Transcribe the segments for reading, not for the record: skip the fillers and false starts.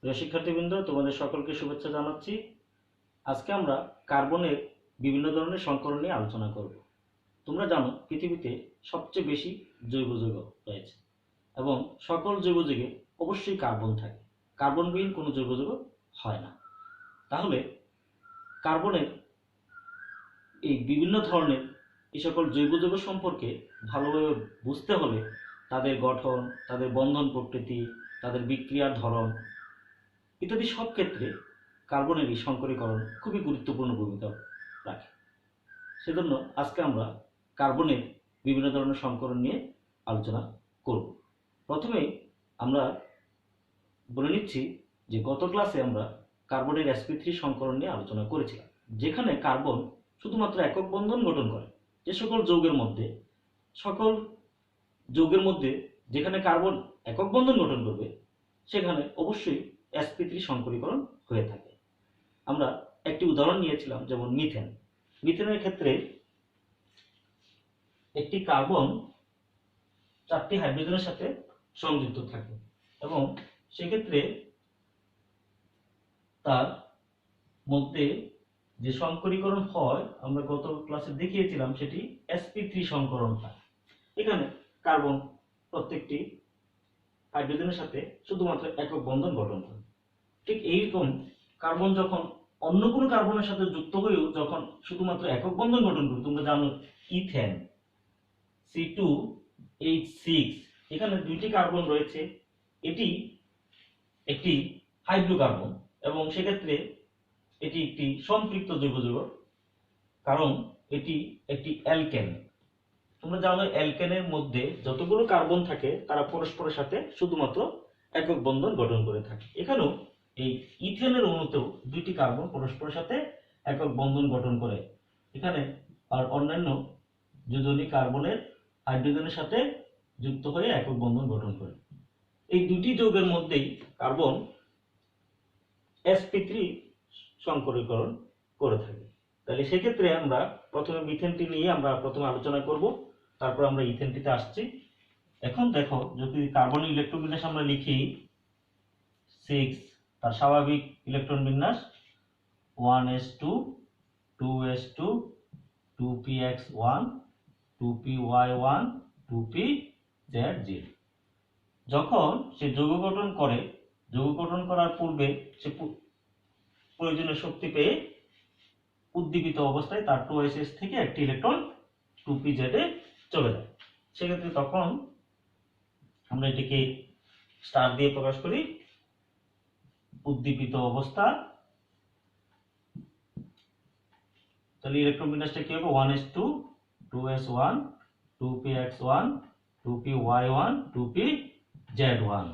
প্রিয় শিক্ষার্থীবৃন্দ, তোমাদের সকলকে শুভেচ্ছা জানাচ্ছি। আজকে আমরা কার্বনের বিভিন্ন ধরনের সংকরণ নিয়ে আলোচনা করব। তোমরা জানো পৃথিবীতে সবচেয়ে বেশি জৈব যৌগ রয়েছে এবং সকল জৈব যৌগে অবশ্যই কার্বন থাকে। কার্বনবিহীন কোনো জৈব যৌগ হয় না। তাহলে কার্বনের এই বিভিন্ন ধরনের এই সকল জৈব যৌগ সম্পর্কে ভালোভাবে বুঝতে হলে তাদের গঠন, তাদের বন্ধন প্রকৃতি, তাদের বিক্রিয়ার ধরন ইত্যাদি সব ক্ষেত্রে কার্বনের এই সংকরীকরণ খুবই গুরুত্বপূর্ণ ভূমিকা রাখে। সেজন্য আজকে আমরা কার্বনের বিভিন্ন ধরনের সংকরণ নিয়ে আলোচনা করব। প্রথমে আমরা বলে নিচ্ছি যে গত ক্লাসে আমরা কার্বনের sp3 সংকরণ নিয়ে আলোচনা করেছিলাম, যেখানে কার্বন শুধুমাত্র একক বন্ধন গঠন করে। যে সকল যৌগের মধ্যে যেখানে কার্বন একক বন্ধন গঠন করবে সেখানে অবশ্যই sp3 সংকরীকরণ হয়ে থাকে। আমরা একটি উদাহরণ নিয়েছিলাম, যেমন মিথেন। মিথেনের ক্ষেত্রে একটি কার্বন 4টি হাইড্রোজেনের সাথে সংযুক্ত থাকে এবং সেক্ষেত্রে তার মধ্যে যে সংকরীকরণ হয় আমরা গত ক্লাসে দেখিয়েছিলাম, সেটি sp3 সংকরণ হয়। এখানে কার্বন প্রত্যেকটি হাইড্রোজেনের সাথে শুধুমাত্র একক বন্ধন গঠন করে। ঠিক এইরকম কার্বন যখন অন্য কোনো কার্বনের সাথে যুক্ত হয়েও যখন শুধুমাত্র একক বন্ধন গঠন করে, তোমরা জানো ইথেন C2H6, এখানে দুইটি কার্বন রয়েছে। এটি একটি হাইড্রোকার্বন এবং সেক্ষেত্রে এটি একটি সম্পৃক্ত জৈব যৌগ, কারণ এটি একটি অ্যালকেন। তোমরা জানো অ্যালকেনের মধ্যে যতগুলো কার্বন থাকে তারা পরস্পরের সাথে শুধুমাত্র একক বন্ধন গঠন করে থাকে। এখানেও এই ইথেনের অণুতেও দুইটি কার্বন পরস্পরের সাথে একক বন্ধন গঠন করে। এখানে আর অন্যান্য যোজনী কার্বনের হাইড্রোজেনের সাথে যুক্ত হয়ে একক বন্ধন গঠন করে। এই দুটি যৌগের মধ্যেই কার্বন sp3 সংকরীকরণ করে থাকে। তাহলে সেক্ষেত্রে আমরা প্রথমে মিথেনটি নিয়ে আমরা প্রথমে আলোচনা করব, তারপর আমরা ইথেনটিতে আসছি। এখন দেখো, যদি কার্বনের ইলেকট্রন বিন্যাস আমরা লিখি 6, তার স্বাভাবিক ইলেকট্রন বিন্যাস 1s2 2s2 2px1 2py1 2pzz। যখন সে যৌগ গঠন করার পূর্বে সে প্রয়োজনীয় শক্তি পেয়ে উদ্দীপিত অবস্থায় তার 2s থেকে একটি ইলেকট্রন 2pz এ চলে যায়। সেক্ষেত্রে তখন আমরা এটিকে স্টার দিয়ে প্রকাশ করি, উদ্দীপিত অবস্থা। তাহলে ইলেকট্রন বিন্যাসটা কি হবে? 1s2 2s1 2px1 2py1 2pz1।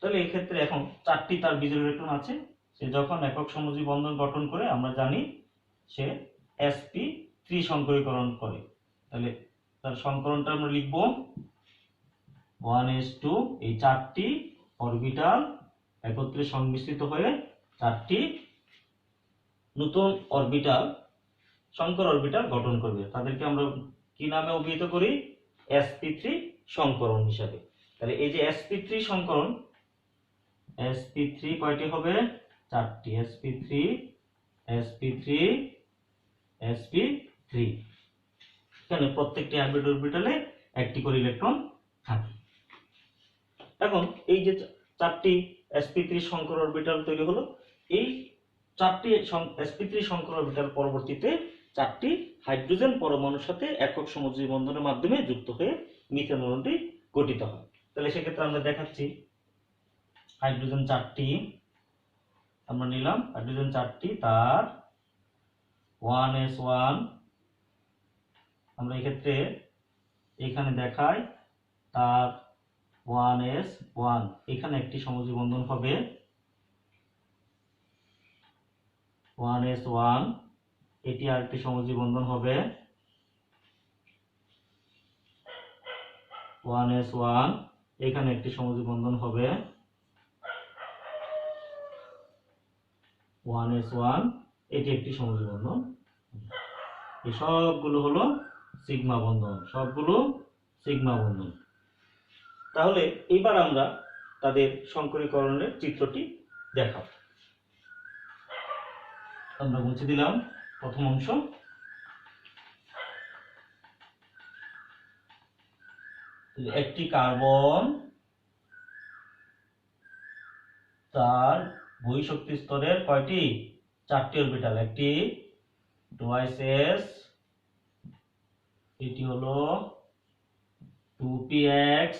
তাহলে এই ক্ষেত্রে এখন 4টি তার বিজোড় ইলেকট্রন আছে। সে যখন একক সমযোজী বন্ধন গঠন করে আমরা জানি সে sp3 সংকরীকরণ করে। তাহলে তার সংকরণটা আমরা লিখব 1s2, এই 4টি অরবিটাল একত্রে সংমিশ্রিত হয়ে 4টি নতুন অরবিটাল, সংকর অরবিটাল গঠন করবে। তাদেরকে আমরা কি নামে অভিহিত করি? sp3 সংকরণ হিসাবে। তাহলে এই যে sp3 সংকরণ, sp3 কয়টি হবে? 4টি। sp3 sp3 sp3, এখানে প্রত্যেকটি অরবিটালে একটি করে ইলেকট্রন থাকে। এখন এই যে 4টি sp3 সংকর অরবিটাল তৈরি হলো, এই 4টি sp3 সংকর অরবিটাল পরবর্তীতে 4টি হাইড্রোজেন পরমাণুর সাথে একক সমযোজী বন্ধনের মাধ্যমে যুক্ত হয়ে মিথেন অণুটি গঠিত হয়। তাহলে সেক্ষেত্রে আমরা দেখাচ্ছি হাইড্রোজেন 4টি আমরা নিলাম, হাইড্রোজেন 4টি, তার 1s1 আমরা এক্ষেত্রে এখানে দেখাই, তার 1s1 এখানে একটি সমযোজী বন্ধন হবে 1s1, এটি আরেকটি সমযোজী বন্ধন হবে 1s1, এখানে একটি সমযোজী বন্ধন হবে 1s1, এটি একটি সমযোজী বন্ধন। এই সবগুলো হলো সিগমা বন্ধন, সবগুলো সিগমা বন্ধন। তাহলে এবার আমরা তাদের সংকরীকরণের চিত্রটি দেখাও। আমরা মুছে দিলাম প্রথম অংশ। একটি কার্বন তার বহিঃশক্তি স্তরের কয়টি? 4টি অরবিটাল। একটি টুয়াইস এস, এটি হলো 2px,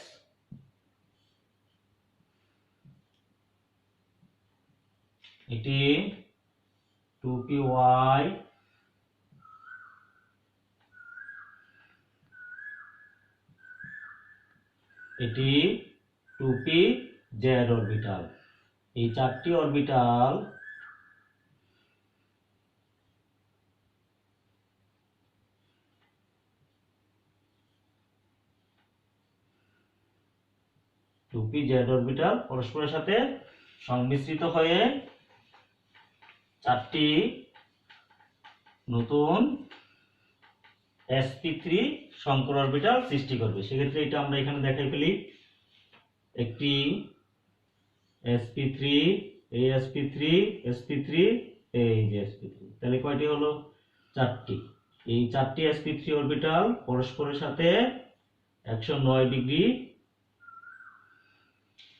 এটি 2py, এটি 2pz অরবিটাল। এই 4টি অরবিটাল পরস্পরের সাথে সংমিশ্রিত হয়ে 4টি নতুন sp3 সংকর অরবিটাল সৃষ্টি করবে। সেক্ষেত্রে এটা আমরা এখানে দেখাই ফেলি। একটি sp3, এই sp3, sp3, এই যে sp3, তাহলে কয়টি হলো? 4টি। এই 4টি sp3 অরবিটাল পরস্পরের সাথে 109 ডিগ্রি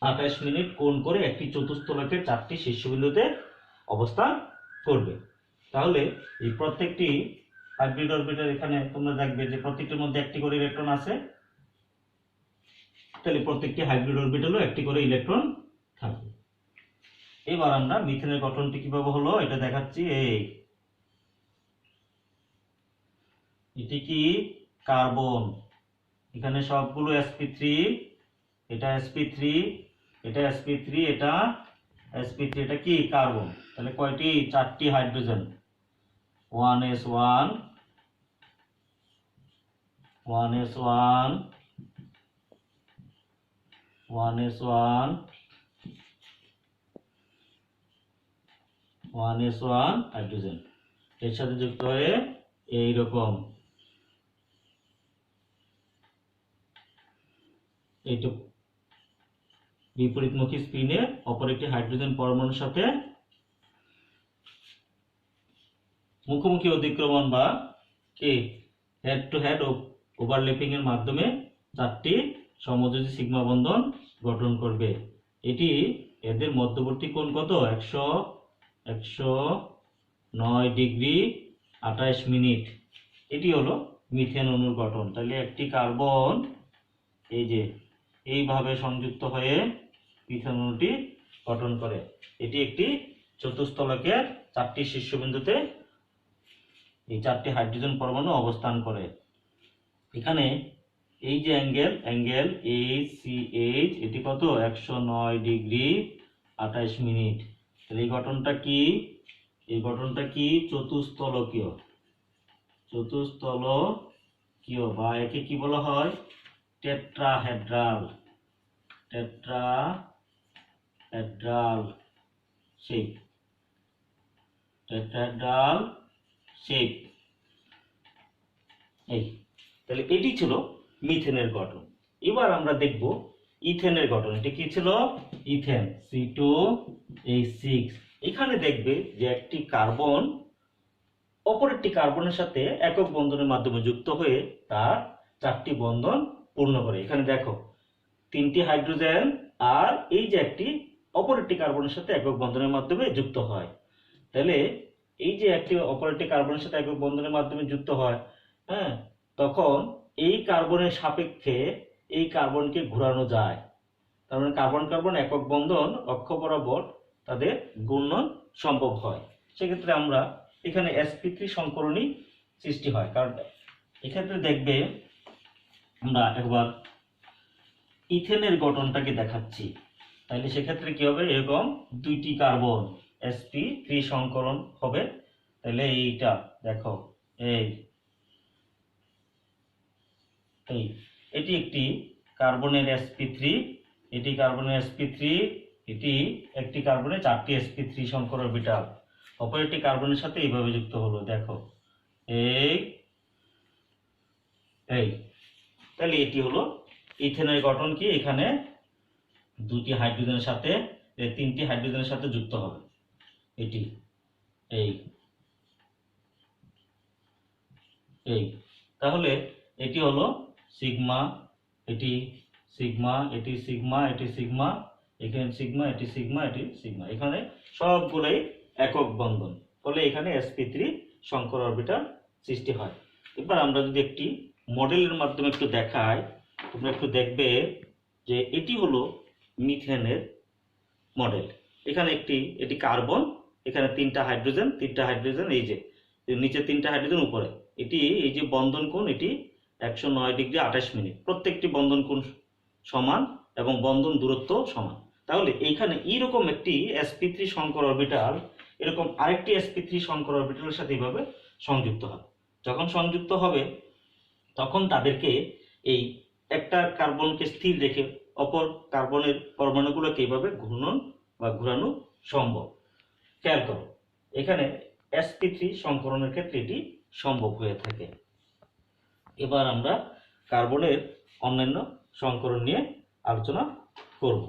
28 মিনিট কোণ করে একটি চতুস্থলকের 4টি শীর্ষবিন্দুতে অবস্থান করবে। তাহলে এই প্রত্যেকটি হাইব্রিড অরবিটাল, এখানে তোমরা দেখবে যে প্রত্যেকটির মধ্যে একটি করে ইলেকট্রন আছে। তাহলে প্রত্যেকটি হাইব্রিড অরবিটালও একটি করে ইলেকট্রন থাকবে। এবার আমরা মিথেনের গঠনটি কিভাবে হলো এটা দেখাচ্ছি। এটি কি? কার্বন। এখানে সবগুলো sp3, এটা sp3, এটা sp3, এটা sp3, এটা কি? কার্বন। তাহলে কয়টি? 4টি hydrogen. 1s1, 1s1, 1s1, 1s1 hydrogen এর সাথে যুক্ত হয়ে এইরকম এইটুকু বিপরীতমুখী স্পিনে অপর একটি হাইড্রোজেন পরমাণুর সাথে মুখোমুখি অতিক্রমণ বা কি হেড টু হেড ওভারল্যাপিং এর মাধ্যমে 4টি সমযোজী সিগমা বন্ধন গঠন করবে। এটি এদের মধ্যবর্তী কোণ কত? 109 ডিগ্রি 28 মিনিট। এটি হলো মিথেন অণুর গঠন। তাহলে একটি কার্বন এই যে এইভাবে সংযুক্ত হয়ে মিথেন অণুটি গঠন করে। এটি একটি চতুস্থলকের 4টি শীর্ষবিন্দুতে এই 4টি হাইড্রোজেন পরমাণু অবস্থান করে। এখানে এই যে অ্যাঙ্গেল ACH, এটি কত? 109 ডিগ্রি 28 মিনিট। তাহলে এই গঠনটা কি? এই গঠনটা কি? চতুস্থলকীয় বা একে কি বলা হয়? Tetrahedral shape. Tetrahedral shape. এই তাহলে এটি ছিল মিথেনের গঠন। এবার আমরা দেখব ইথেনের গঠন। এটা কি ছিল? Ethane C2H6। এখানে দেখবে যে একটি কার্বন অপর একটি কার্বনের সাথে একক বন্ধনের মাধ্যমে যুক্ত হয়ে তার 4টি বন্ধন পূর্ণ করে। এখানে দেখো 3টি হাইড্রোজেন আর এই যে একটি অপর একটি কার্বনের সাথে একক বন্ধনের মাধ্যমে যুক্ত হয়। তাহলে এই যে একটি অপর একটি কার্বনের সাথে একক বন্ধনের মাধ্যমে যুক্ত হয়, হ্যাঁ, তখন এই কার্বনের সাপেক্ষে এই কার্বনকে ঘোরানো যায়। তার মানে কার্বন কার্বন একক বন্ধন অক্ষ বরাবর তাদের ঘূর্ণন সম্ভব হয়। সেক্ষেত্রে আমরা এখানে sp3 সংকরণী সৃষ্টি হয়। কারণ এক্ষেত্রে দেখবে আমরা একবার ইথেনের গঠনটাকে দেখাচ্ছি। তাহলে সেক্ষেত্রে কি হবে? এরকম 2টি কার্বন sp3 সংকরণ হবে। তাহলে এইটা দেখো, এটি একটি কার্বনের sp3, এটি কার্বনের sp3, এটি একটি কার্বনের 4টি sp3 সংকর অরবিটাল অপর একটি কার্বনের সাথে এইভাবে যুক্ত হলো। দেখো এই তাহলে এটি হলো ইথেনের গঠন। কি? এখানে দুটি হাইড্রোজেনের সাথে তিনটি হাইড্রোজেনের সাথে যুক্ত হবে। এটি এই এই তাহলে এটি হলো সিগমা, এটি সিগমা, এটি সিগমা, এটি সিগমা, এখানে সিগমা, এটি সিগমা, এটি সিগমা, এখানে সবগুলোই একক বন্ধন, ফলে এখানে sp3 সংকর অরবিটাল সৃষ্টি হয়। এবার আমরা যদি একটি মডেলের মাধ্যমে একটু দেখাই, তোমরা একটু দেখবে যে এটি হলো মিথেনের মডেল। এখানে এটি কার্বন, এখানে তিনটা হাইড্রোজেন, এই যে নিচে তিনটা হাইড্রোজেন, উপরে এটি এই যে বন্ধন কোণ, এটি 109 ডিগ্রি 28 মিনিট, প্রত্যেকটি বন্ধন কোণ সমান এবং বন্ধন দূরত্ব সমান। তাহলে এইখানে এইরকম একটি sp3 সংকর অরবিটাল এরকম আরেকটি sp3 সংকর অরবিটালের সাথে এইভাবে সংযুক্ত হবে। যখন সংযুক্ত হবে তখন তাদেরকে এই একটা কার্বনকে স্থির রেখে অপর কার্বনের পরমাণুগুলোকে এইভাবে ঘূর্ণন বা ঘোরানো সম্ভব। খেয়াল করো, এখানে sp3 সংকরণের ক্ষেত্রে এটি সম্ভব হয়ে থাকে। এবার আমরা কার্বনের অন্যান্য সংকরণ নিয়ে আলোচনা করব।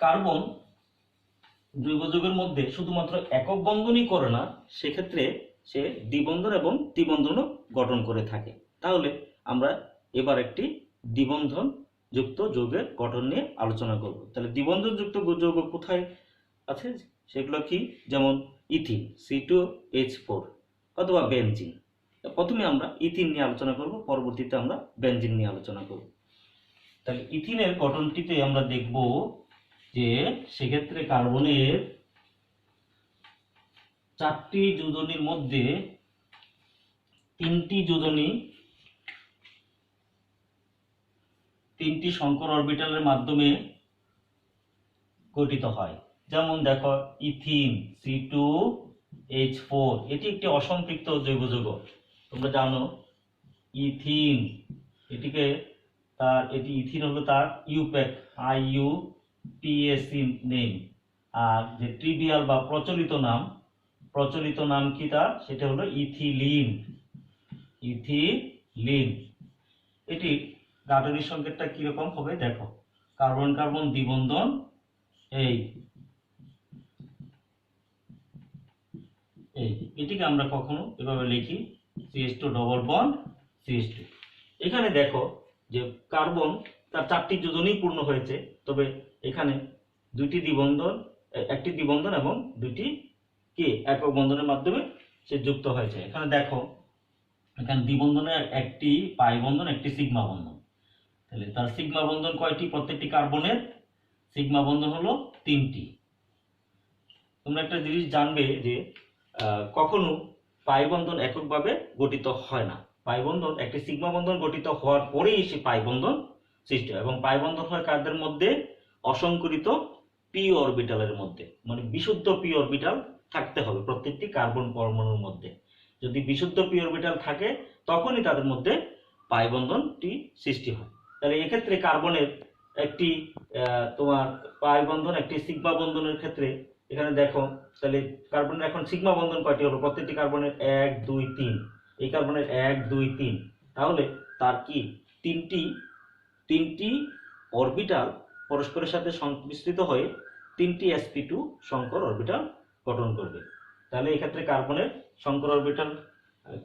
কার্বন জৈব যৌগের মধ্যে শুধুমাত্র একক বন্ধনই করে না, সেক্ষেত্রে সে দ্বিবন্ধন এবং ত্রিবন্ধনও গঠন করে থাকে। তাহলে আমরা এবার একটি দ্বিবন্ধন যুক্ত যৌগের গঠন নিয়ে আলোচনা করব। তাহলে দ্বিবন্ধন যুক্ত যৌগ কোথায় আছে সেগুলো কি, যেমন ইথিন C2H4 অথবা বেনজিন। প্রথমে আমরা ইথিন নিয়ে আলোচনা করব, পরবর্তীতে আমরা বেনজিন নিয়ে আলোচনা করব। তাহলে ইথিনের গঠনটিতে আমরা দেখব যে সেক্ষেত্রে কার্বনের 4টি যোজনীর মধ্যে 3টি যোজনী 3টি সংকর অরবিটালের মাধ্যমে গঠিত হয়। যেমন দেখো ইথিন C2H4 এটি একটি অসম্পৃক্ত জৈব যৌগ। তোমরা জানো ইথিন, এটি ইথিন হলো তার ইউপ্যাক IUPAC নেম, আর যে ট্রিভিয়াল বা প্রচলিত নাম কি তার, সেটা হলো ইথিলিন। এটি গাঠনিক সংকেতটা কিরকম হবে দেখো, কার্বন কার্বন দ্বিবন্ধন, এটিকে আমরা কখনো এভাবে লিখি CH2 ডবল বন্ড CH2। এখানে দেখো যে কার্বন তার 4টি যোজনই পূর্ণ হয়েছে, তবে এখানে একটি দ্বিবন্ধন এবং 2টি কি একক বন্ধনের মাধ্যমে সে যুক্ত হয়েছে। এখানে দেখো, এখানে দ্বিবন্ধনের একটি পাই বন্ধন, একটি সিগমা বন্ধন। তাহলে তার সিগমা বন্ধন কয়টি? প্রত্যেকটি কার্বনের সিগমা বন্ধন হলো 3টি। তোমরা একটা জিনিস জানবে যে কখনো পাই বন্ধন এককভাবে গঠিত হয় না। পাই বন্ধন একটি সিগমা বন্ধন গঠিত হওয়ার পরেই সে পাই বন্ধন সৃষ্টি হয়, এবং পাই বন্ধন হয় কাদের মধ্যে? অসংকরিত পি অরবিটালের মধ্যে, মানে বিশুদ্ধ পি অরবিটাল থাকতে হবে প্রত্যেকটি কার্বন পরমাণুর মধ্যে। যদি বিশুদ্ধ পি অরবিটাল থাকে তখনই তাদের মধ্যে পাই বন্ধনটি সৃষ্টি হয়। তাহলে এক্ষেত্রে কার্বনের একটি তোমার পাই বন্ধন, একটি সিগমা বন্ধনের ক্ষেত্রে এখানে দেখো, তাহলে কার্বনের এখন সিগমা বন্ধন কয়টি হলো? প্রত্যেকটি কার্বনের 1 2 3, এই কার্বনের 1 2 3, তাহলে তার কি তিনটি অরবিটাল পরস্পরের সাথে সংমিশ্রিত হয়ে 3টি sp2 সংকর অরবিটাল গঠন করবে। তাহলে এই ক্ষেত্রে কার্বনের সংকর অরবিটাল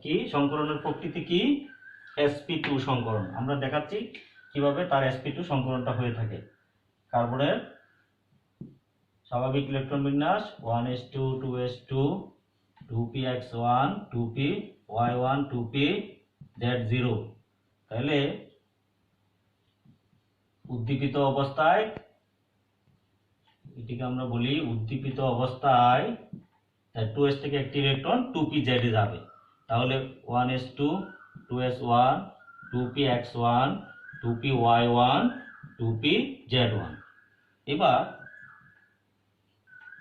কি, সংকরণের প্রকৃতি কি? sp2 সংকরণ। আমরা দেখাচ্ছি কিভাবে তার sp2 সংকরণটা হয়ে থাকে। কার্বনের স্বাভাবিক ইলেকট্রন বিন্যাস 1s2 2s2 2px1 2py1 2pz0। তাহলে উদ্দীপিত অবস্থায়, এটিকে আমরা বলি উদ্দীপিত অবস্থায় 2s থেকে একটি ইলেকট্রন 2pz এ যাবে। তাহলে 1s2 2s1 2px1 2py1 2pz1। এবার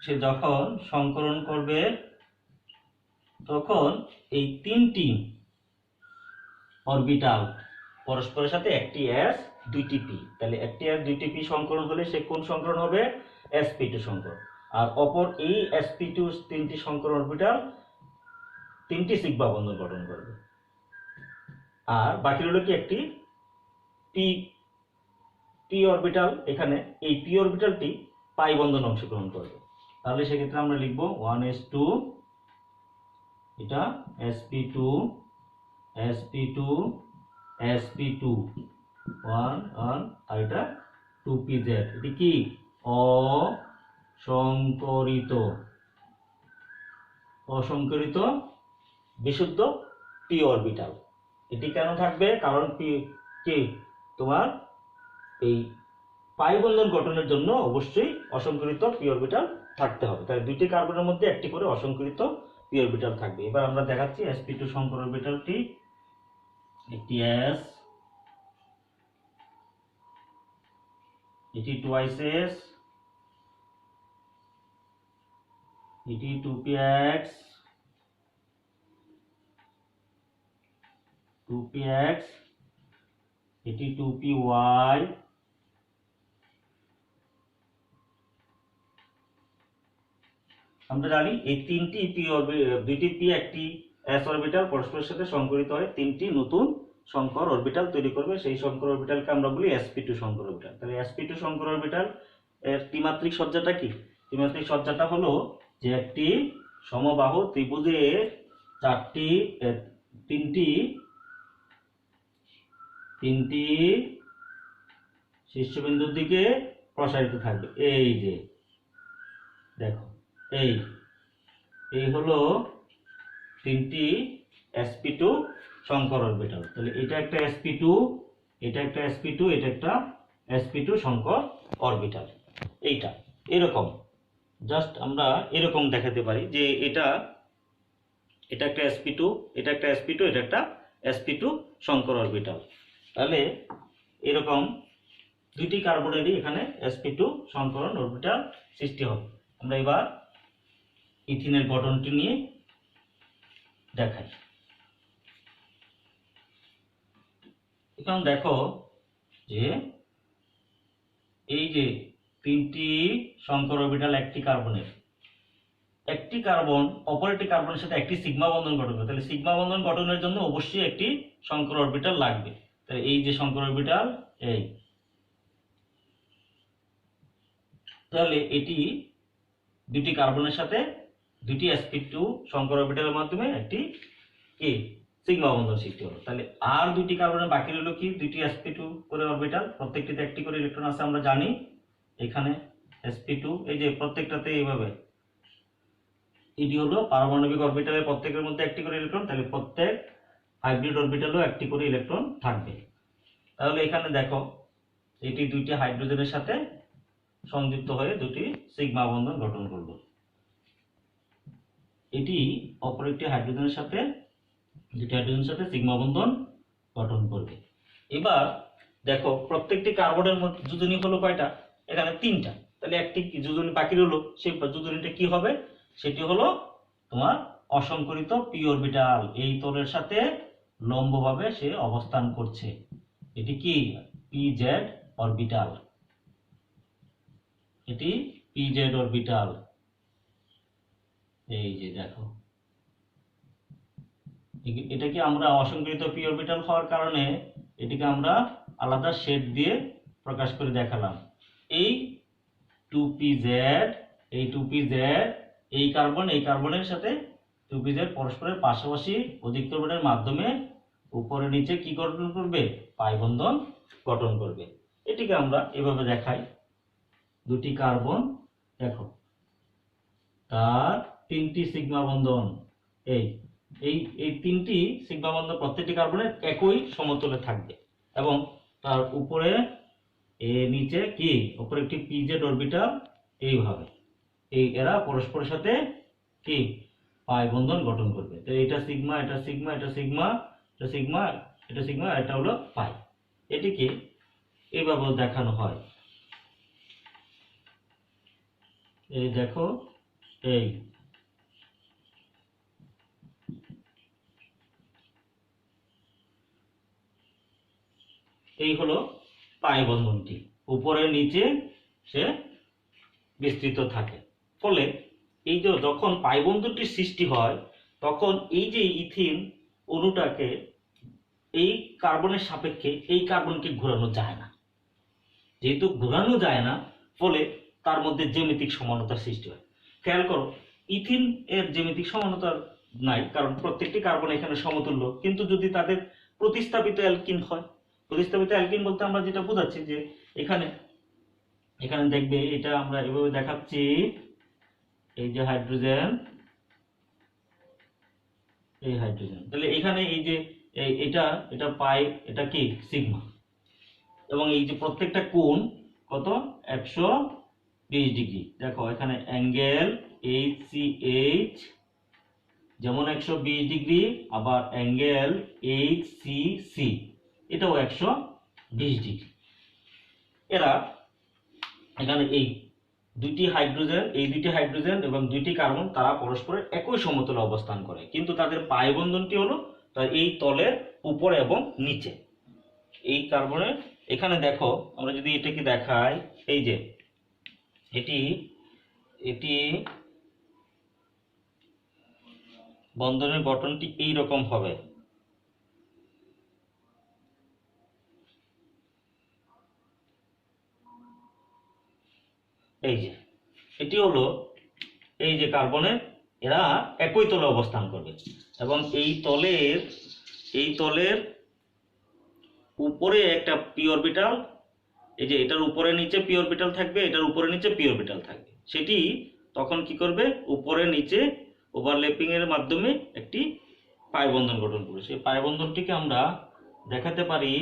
সে যখন সংকরণ করবে তখন এই 3টি অরবিটাল পরস্পরের সাথে একটি s 2টি p, তাহলে একটি s 2টি p সংকরণ হলে সে কোন সংকরণ হবে? sp2 সংকরণ। আর অপর এই sp2 3টি সংকরণ অরবিটাল 3টি সিগমা বন্ধন গঠন করবে। আর বাকি হলো কি একটি পি পি অরবিটাল, এখানে এই পি অরবিটালটি পাই বন্ধনে অংশগ্রহণ করবে। তাহলে সেক্ষেত্রে আমরা লিখব 1s2, এটা sp2 sp2 sp2 1 1, আর এটা 2pz। এটি কি অসংকরিত বিশুদ্ধ পি অরবিটাল। এটি কেন থাকবে? কারণ পি কি তোমার এই পাই বন্ধন গঠনের জন্য অবশ্যই অসংকরিত পি অরবিটাল থাকতে হবে। তাই দুইটি কার্বনের মধ্যে একটি করে অসংকরিত পি অরবিটাল থাকবে। এবার আমরা দেখাচ্ছি sp2 সংকর অরবিটালটি, একটি s, এটি twice s, এটি 2px, 2px, এটি 2py, আমরা জানি এই তিনটি পি দুইটি পি একটি এস অরবিটাল পরস্পরের সাথে সংকরিত হয় তিনটি নতুন সংকর অরবিটাল তৈরি করবে। সেই সংকর অরবিটালকে আমরা বলি sp2 সংকর অরবিটাল। তাহলে sp2 সংকর অরবিটাল এর ত্রিমাত্রিক সজ্জাটা কি? ত্রিমাত্রিক সজ্জাটা হলো যে একটি সমবাহু ত্রিভুজের তিনটি শীর্ষবিন্দুর দিকে প্রসারিত থাকবে। এই যে দেখো, এই হলো তিনটি sp2 সংকর অরবিটাল। তাহলে এটা একটা sp2, এটা একটা sp2, এটা একটা sp2 সংকর অরবিটাল। এইটা এরকম, জাস্ট আমরা এরকম দেখাতে পারি যে এটা একটা sp2, এটা একটা sp2, এটা একটা sp2 সংকর অরবিটাল। তাহলে এরকম দুইটি কার্বনেরই এখানে sp2 সংকরণ অরবিটাল সৃষ্টি হবে। আমরা এবার ইথিনের গঠনটি নিয়ে দেখাই। এখন দেখো যে এই যে তিনটি সংকর অরবিটাল একটি কার্বনের, একটি কার্বন অপর একটি কার্বনের সাথে একটি সিগমা বন্ধন গঠন করে। তাহলে সিগমা বন্ধন গঠনের জন্য অবশ্যই একটি সংকর অরবিটাল লাগবে। তাহলে এই যে সংকর অরবিটাল, এই তাহলে এটি দুটি কার্বনের সাথে দুটি sp2 সংকর অরবিটালের মাধ্যমে একটি কি সিগমা বন্ধন সৃষ্টি হলো। তাহলে আর দুটি কার্বনের বাকি রইল কি দুটি sp2 করে অরবিটাল, প্রত্যেকটিতে একটি করে ইলেকট্রন আছে আমরা জানি। এখানে sp2 এই যে প্রত্যেকটাতে এইভাবে, এটি হলো পারমাণবিক অরবিটালের প্রত্যেকের মধ্যে একটি করে ইলেকট্রন। তাহলে প্রত্যেক হাইব্রিড অরবিটালও একটি করে ইলেকট্রন থাকবে। তাহলে এখানে দেখো এটি দুইটি হাইড্রোজেনের সাথে সংযুক্ত হয়ে দুটি সিগমা বন্ধন গঠন করবে। এটি অপর একটি হাইড্রোজেনের সাথে সিগমা বন্ধন গঠন করবে। এবার দেখো প্রত্যেকটি কার্বনের মধ্যে যোজনী হলো কয়টা? এখানে তিনটা। তাহলে একটি যোজনী বাকি রইলো, সেই যোজনীটা কি হবে? সেটি হলো তোমার অসংকরিত পি অরবিটাল। এই তলের সাথে লম্বভাবে সে অবস্থান করছে। এটি কি pz অরবিটাল, এটি pz অরবিটাল। এই যে দেখো, এটাকে আমরা অসংকরিত পি অরবিটাল হওয়ার কারণে এটিকে আমরা আলাদা শেড দিয়ে প্রকাশ করে দেখালাম। এই 2pz, এই 2pz, এই কার্বনের সাথে 2pz পরস্পরের পাশাপাশি অধিকতর বন্ধনের মাধ্যমে উপরে নিচে কি গঠন করবে? পাই বন্ধন গঠন করবে। এটিকে আমরা এভাবে দেখাই। দুটি কার্বন দেখো, তার তিনটি সিগমা বন্ধন, এই তিনটি সিগমা বন্ধন প্রত্যেকটি কার্বনের একই সমতলে থাকবে এবং তার উপরে নিচে কি উপরে একটি pz অরবিটাল। এইভাবে এরা পরস্পরের সাথে কি পাই বন্ধন গঠন করবে। তো এটা সিগমা, এটা সিগমা, এটা সিগমা, এটা সিগমা, এটা সিগমা, এটা হলো পাই। এটিকে এইভাবে দেখানো হয়। এই দেখো, এই হলো পাই বন্ধনটি, উপরে নিচে সে বিস্তৃত থাকে। ফলে এই যে যখন পাই বন্ধনটির সৃষ্টি হয় তখন এই যে ইথিন অণুটাকে এই কার্বনের সাপেক্ষে এই কার্বনকে ঘোরানো যায় না। যেহেতু ঘোরানো যায় না, ফলে তার মধ্যে জ্যামিতিক সমানতার সৃষ্টি হয়। খেয়াল করো, ইথিন এর জ্যামিতিক সমানতা নাই, কারণ প্রত্যেকটি কার্বন এখানে সমতুল্য। কিন্তু যদি তাদের প্রতিস্থাপিত অ্যালকিন হয়, প্রতিস্থাপিত অ্যালকিন বলতে আমরা যেটা বোঝাচ্ছি যে এখানে এখানে দেখবে, এটা আমরা এভাবে দেখাচ্ছি, এই যে হাইড্রোজেন, এই হাইড্রোজেন, তাহলে এখানে এই যে এটা এটা পাই, এটা কি সিগমা, এবং এই যে প্রত্যেকটা কোণ কত 120 ডিগ্রি। দেখো এখানে অ্যাঙ্গেল HCH যেমন 120 ডিগ্রি, আবার অ্যাঙ্গেল HCC এটাও 120 ডিগ্রি। এরা এখানে এই দুইটি হাইড্রোজেন এবং দুইটি কার্বন তারা পরস্পরের একই সমতলে অবস্থান করে, কিন্তু তাদের পাই বন্ধনটি হলো তার এই তলের উপরে এবং নিচে। এই কার্বনের এখানে দেখো, আমরা যদি এটাকে দেখাই, এই যে এটি এটি বন্ধনের গঠনটি এই রকম হবে। এই যে এটি হলো এই যে কার্বনের, এরা একই তলে অবস্থান করবে, এবং এই তলের উপরে একটা পি অরবিটাল, এই যে এটার উপরে নিচে পি অরবিটাল থাকবে, এটার উপরে নিচে পি অরবিটাল থাকবে। সেটি তখন কি করবে, উপরে নিচে ওভারল্যাপিং এর মাধ্যমে একটি পাই বন্ধন গঠন করবে। সেই পাই বন্ধনটিকে আমরা দেখাতে পারি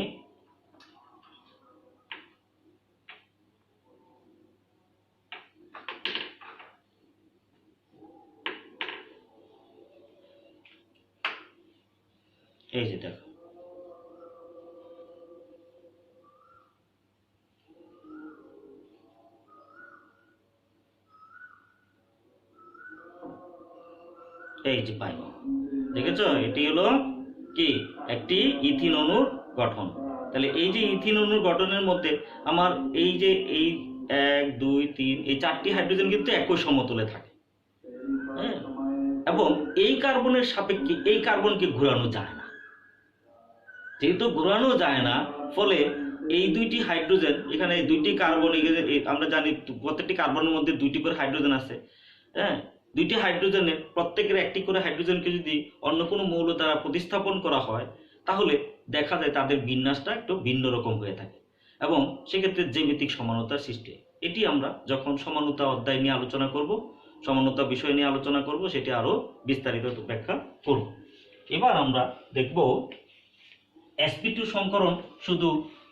এই যে দেখো, এই যে পাই, দেখেছো, এটি হলো কি একটি ইথিন অণুর গঠন। তাহলে এই যে ইথিন অণুর গঠনের মধ্যে আমার এই যে এই 1 2 3 এই চারটি হাইড্রোজেন কিন্তু একই সমতলে থাকে, হ্যাঁ, এবং এই কার্বনের সাপেক্ষে এই কার্বনকে ঘোরানো যায় না। যেহেতু ঘোরানো যায় না, ফলে এই দুইটি হাইড্রোজেন, এখানে দুইটি কার্বন, আমরা জানি প্রত্যেকটি কার্বনের মধ্যে দুইটি করে হাইড্রোজেন আছে, হ্যাঁ, দুইটি হাইড্রোজেনের প্রত্যেকের একটি করে হাইড্রোজেনকে যদি অন্য কোনো মৌল দ্বারা প্রতিস্থাপন করা হয়, তাহলে দেখা যায় তাদের বিন্যাসটা একটু ভিন্ন রকম হয়ে থাকে, এবং সেক্ষেত্রে জ্যামিতিক সমানতার সৃষ্টি হয়। এটি আমরা যখন সমানতা অধ্যায় নিয়ে আলোচনা করব, সমানতা বিষয় নিয়ে আলোচনা করব, সেটি আরো বিস্তারিত ব্যাখ্যা করব। এবার আমরা দেখব sp2 সংকরণ শুধু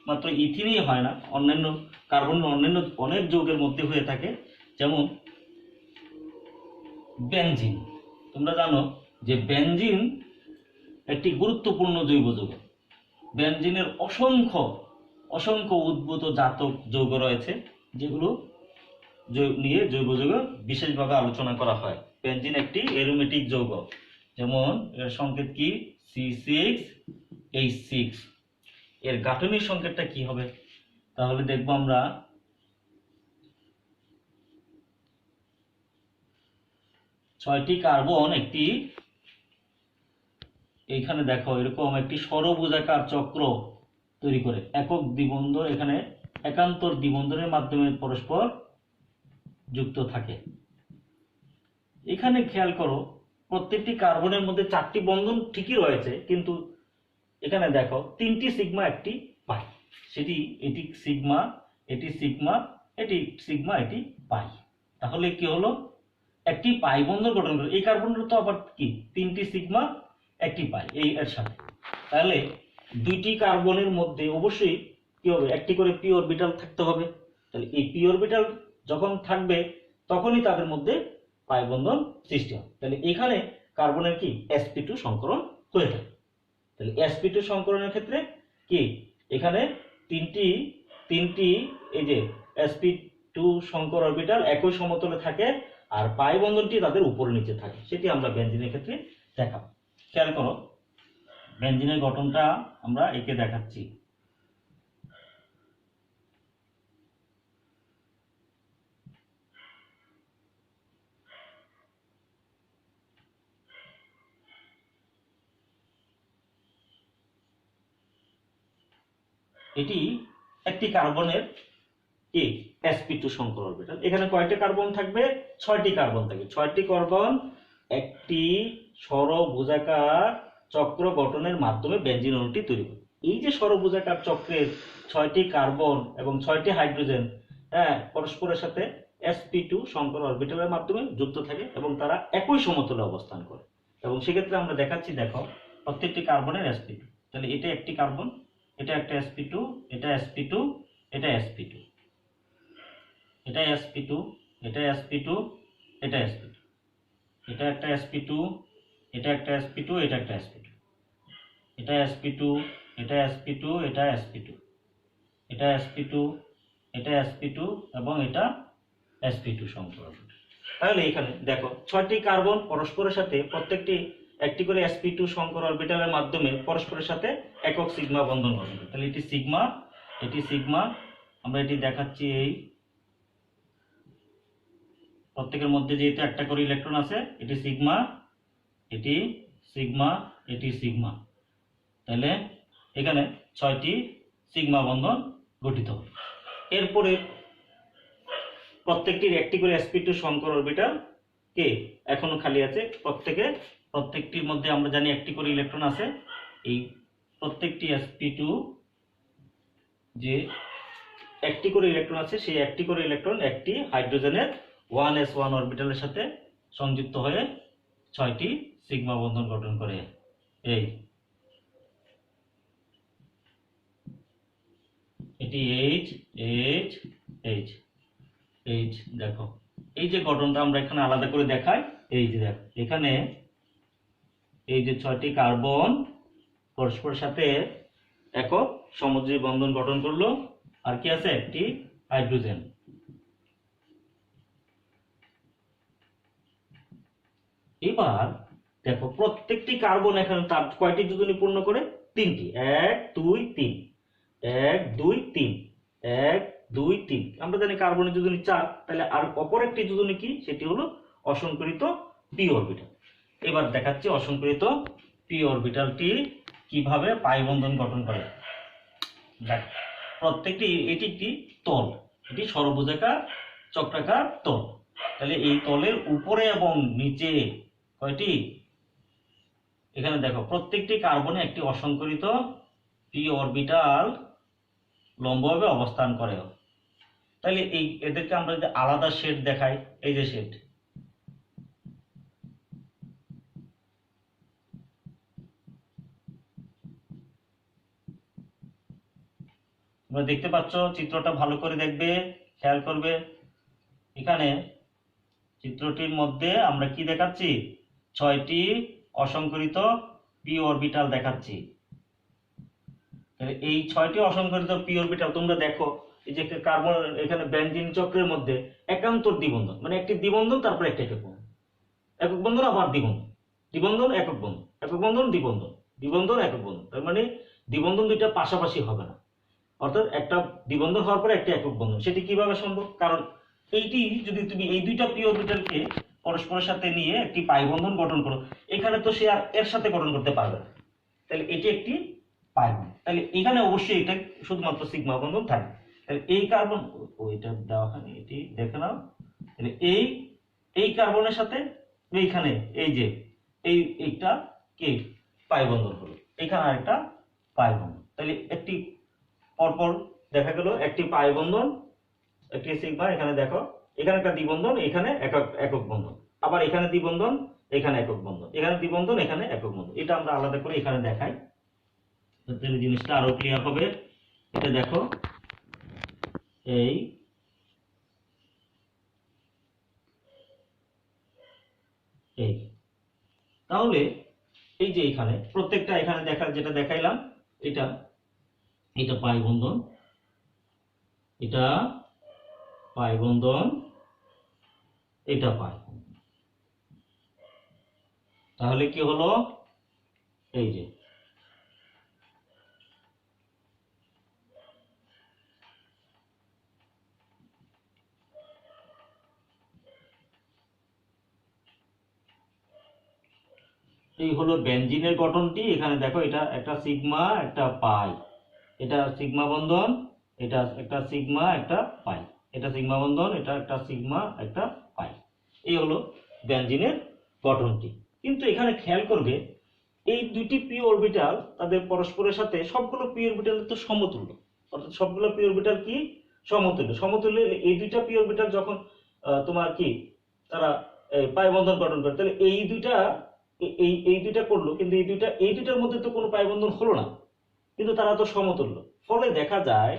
মাত্র ইথিনেই হয় না, অন্যান্য কার্বনের অন্যান্য অনেক যৌগের মধ্যে হয়ে থাকে, যেমন বেনজিন। তোমরা জানো যে বেনজিন একটি গুরুত্বপূর্ণ জৈব যৌগ। বেনজিনের অসংখ্য অসংখ্য উদ্ভূত জাতক যৌগ রয়েছে, যেগুলো নিয়ে জৈব যৌগ বিশেষভাবে আলোচনা করা হয়। বেনজিন একটি অ্যারোমেটিক যৌগ, যেমন এর সংকেত কি C6H6। এর গাঠনিক সংকেতটা কি হবে, তাহলে দেখব আমরা ছয়টি কার্বন একটি, এইখানে দেখো এরকম একটি ষড়ভুজাকার চক্র তৈরি করে একক দ্বিবন্ধন, এখানে একান্তর দ্বিবন্ধনের মাধ্যমে পরস্পর যুক্ত থাকে। এখানে খেয়াল করো, প্রত্যেকটি কার্বনের মধ্যে চারটি বন্ধন ঠিকই রয়েছে, কিন্তু এখানে দেখো তিনটি সিগমা একটি পাই, সেটি এটি সিগমা, এটি সিগমা, এটি সিগমা, এটি পাই। তাহলে কি হলো, একটি পাই বন্ধন গঠন করে। এই কার্বনের তো আবার কি তিনটি সিগমা একটি পাই এই এর সাথে, তাহলে দুইটি কার্বনের মধ্যে অবশ্যই কি হবে, একটি করে পি অরবিটাল থাকতে হবে। তাহলে এই পি অরবিটাল যখন থাকবে, তখনই তাদের মধ্যে পাই বন্ধন সৃষ্টি হয়। তাহলে এখানে কার্বনের কি sp2 সংকরণ হয়ে থাকে। তাহলে sp2 সংকরণের ক্ষেত্রে কি এখানে তিনটি তিনটি এই যে sp2 সংকর অরবিটাল একই সমতলে থাকে, আর পাই বন্ধনটি তাদের উপরে নিচে থাকে। সেটি আমরা বেনজিনের ক্ষেত্রে দেখাবো। খেয়াল করো, বেনজিনের গঠনটা আমরা একে দেখাচ্ছি। এটি একটি কার্বনের কি sp2 সংকর অরবিটাল। এখানে কয়টি কার্বন থাকবে? 6টি কার্বন থাকবে। 6টি কার্বন একটি ষড়ভুজাকার চক্র গঠনের মাধ্যমে বেঞ্জিন অণুটি তৈরি করে। এই যে ষড়ভুজাকার চক্রের 6টি কার্বন এবং 6টি হাইড্রোজেন পরস্পরের সাথে sp2 সংকর অরবিটালের মাধ্যমে যুক্ত থাকে এবং তারা একই সমতলে অবস্থান করে। এবং সেক্ষেত্রে আমরা দেখাচ্ছি, দেখো প্রত্যেকটি কার্বনের sp2। তাহলে এটা একটি কার্বন, এটা একটা sp2, এটা sp2, এটা sp2, এটা sp2, এটা sp2, এটা sp2, এটা একটা sp2, এটা একটা sp2, এটা একটা sp2, এটা sp2, এটা sp2, এটা sp2, এটা sp2, এটা sp2 এবং এটা sp2 সংকর অরবিটাল। তাহলে এখানে দেখো 6টি কার্বন পরস্পরের সাথে প্রত্যেকটি একটি করে sp2 সংকর অরবিটালের মাধ্যমে পরস্পরের সাথে একক সিগমা বন্ধন গঠন করে। তাহলে এটি সিগমা, এটি সিগমা, আমরা এটি দেখাচ্ছি। এই প্রত্যেকের মধ্যে যেহেতু একটা করে ইলেকট্রন আছে, এটি সিগমা, এটি সিগমা, এটি সিগমা। তাহলে এখানে 6টি সিগমা বন্ধন গঠিত হবে। এরপরে প্রত্যেকটির একটি করে sp2 সংকর অরবিটাল কে এখনো খালি আছে। প্রত্যেকটির মধ্যে আমরা জানি একটি করে ইলেকট্রন আছে। এই প্রত্যেকটি sp2 যে একটি করে ইলেকট্রন আছে, সেই একটি করে ইলেকট্রন একটি হাইড্রোজেনের 1s1 অরবিটালের সাথে সংযুক্ত হয়ে 6টি সিগমা বন্ধন গঠন করে। এই এটি H H H H। দেখো এই যে গঠনটা আমরা এখানে আলাদা করে দেখাই। এই যে দেখো এখানে এই যে 6টি কার্বন পরস্পরের সাথে একক সমযোজী বন্ধন গঠন করলো, আর কি আছে? একটি হাইড্রোজেন। এবার দেখো প্রত্যেকটি কার্বন এখানে তার কয়টি যোজনী পূর্ণ করে? 3টি। 1 2 3, 1 2 3, 1 2 3। আমরা জানি কার্বনের যোজনী 4। তাহলে আর অপর একটি যোজনী কি? সেটি হলো অসংকরিত পি অরবিটাল। এবার দেখাচ্ছি অসংকরিত পি অরবিটালটি কিভাবে পাই বন্ধন গঠন করে। দেখ প্রত্যেকটি, এটি একটি তল, এটি ষড়ভুজাকার চক্রাকার তল। তাহলে এই তলের উপরে এবং নিচে কয়টি? এখানে দেখো প্রত্যেকটি কার্বনে একটি অসংকরিত পি অরবিটাল লম্বভাবে অবস্থান করে। তাহলে এই এদেরকে আমরা যদি আলাদা শেড দেখাই, এই যে শেড, তোমরা দেখতে পাচ্ছ। চিত্রটা ভালো করে দেখবে, খেয়াল করবে। এখানে চিত্রটির মধ্যে আমরা কি দেখাচ্ছি? 6টি অসংকরিত পি অরবিটাল দেখাচ্ছি। তাহলে এই 6টি অসংকরিত পি অরবিটাল তোমরা দেখো, এই যে কার্বন এখানে বেনজিন চক্রের মধ্যে একান্তর দ্বিবন্ধন, মানে একটি দ্বিবন্ধন তারপর একটা একক বন্ধন, একক বন্ধন আবার দ্বিবন্ধন, দ্বিবন্ধন একক বন্ধন, একক বন্ধন দ্বিবন্ধন, দ্বিবন্ধন একক বন্ধন। তার মানে দ্বিবন্ধন দুইটা পাশাপাশি হবে না, অর্থাৎ একটা দ্বিবন্ধন হওয়ার পরে একটা একক বন্ধন। সেটি কিভাবে সম্ভব? কারণ এইটি যদি তুমি এই দুইটা পি অরবিটালকে পরস্পরের সাথে নিয়ে একটি পাই বন্ধন গঠন করো, এখানে তো সে আর এর সাথে গঠন করতে পারবে না। তাহলে এটি একটি পাই বন্ধন। তাহলে এখানে অবশ্যই এটা শুধুমাত্র সিগমা বন্ধন থাকবে। তাহলে এই কার্বন, ওইটা দেওয়া হয়নি, এটি দেখে নাও। তাহলে এই কার্বনের সাথে এইখানে এই যে এইটা কি পাই বন্ধন হলো, এখানে আরেকটা পাই বন্ধন। তাহলে একটি পরপর দেখা গেল একটি পাই বন্ধন, একটি সিগমা। এখানে দেখো এখানে একটা দ্বিবন্ধন, এখানে একক বন্ধন, আবার এখানে দ্বিবন্ধন, এখানে একক বন্ধন, এখানে দ্বিবন্ধন, এখানে একক বন্ধন। এটা আমরা আলাদা করে এখানে দেখাই, তাহলে জিনিসটা আরো ক্লিয়ার হবে। এটা দেখো এই এই তাহলে এই যে এখানে প্রত্যেকটা এখানে দেখা যেটা দেখাইলাম, এটা এটা পাই বন্ধন, এটা পাই বন্ধন, এটা পাই। তাহলে কি হলো? এই যে এই হলো বেনজিনের গঠনটি। এখানে দেখো এটা একটা সিগমা, একটা পাই, এটা সিগমা বন্ধন, এটা একটা সিগমা একটা পাই, এটা সিগমা বন্ধন, এটা একটা সিগমা একটা পাই। এই হলো বেনজিনের গঠনটি। কিন্তু এখানে খেয়াল করবে এই দুটি পি অরবিটাল তাদের পরস্পরের সাথে সবগুলো পি অরবিটাল তো সমতুল্য, অর্থাৎ সবগুলো পি অরবিটাল কি সমতুল্য। সমতুল্য এই দুইটা পি অরবিটাল যখন তোমার কি তারা পাই বন্ধন গঠন করে, তাহলে এই দুইটা করলো, কিন্তু এই দুইটার মধ্যে তো কোনো পাই বন্ধন হলো না, কিন্তু তারা তো সমতুল্য। ফলে দেখা যায়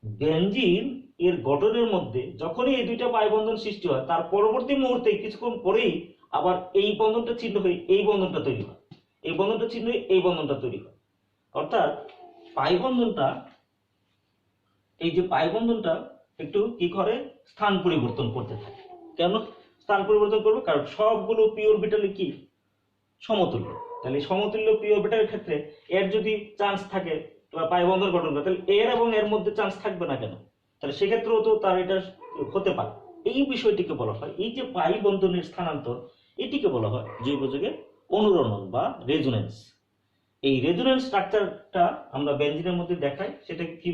বেনজিন এর গঠনের মধ্যে যখনই এই দুইটা পাই বন্ধন সৃষ্টি হয়, তার পরবর্তী মুহূর্তে কিছুক্ষণ পরেই আবার এই বন্ধনটা ছিন্ন হয়ে এই বন্ধনটা তৈরি হয়, এই বন্ধনটা ছিন্ন হয়ে এই বন্ধনটা তৈরি হয়। অর্থাৎ পাই বন্ধনটা, এই যে পাই বন্ধনটা একটু কি করে স্থান পরিবর্তন করতে থাকে। কেন স্থান পরিবর্তন করবে? কারণ সবগুলো পি অরবিটালে কি সমতুল্য। তাহলে সমতুল্য পি অরবিটালের ক্ষেত্রে এর যদি চান্স থাকে পাই বন্ধন গঠন করে, তাহলে এর এবং এর মধ্যে চান্স থাকবে না কেন? তাহলে সেক্ষেত্রেও তো তার এটা হতে পারে। এই বিষয়টিকে বলা হয়, এই যে পাই বন্ধনের স্থানান্তর, এটিকে বলা হয় জৈব যৌগের অনুরণন বা রেজোনেন্স। এই রেজোনেন্স স্ট্রাকচারটা আমরা বেনজিনের মধ্যে দেখাই। সেটা কি?